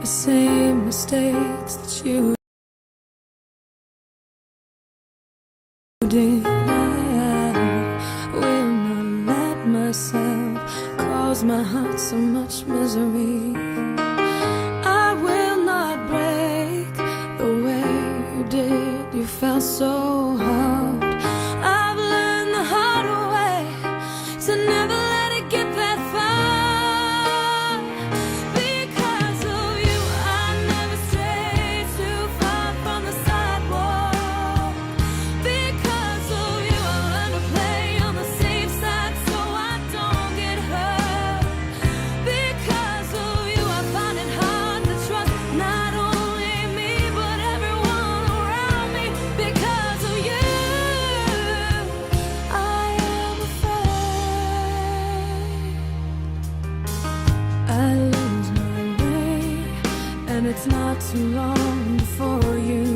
same mistakes that you did. I will not let myself cause my heart so much misery. I will not break the way you did. You felt so hard. I've learned the hard way to never let it get that far. Because of you, I never stray too far from the sidewalk. Because of you, I learned to play on the safe side so I don't get hurt. Because of you, I find it hard to trust not only me but everyone around me. Because of you, I am afraid I lose my way, and it's not too long before you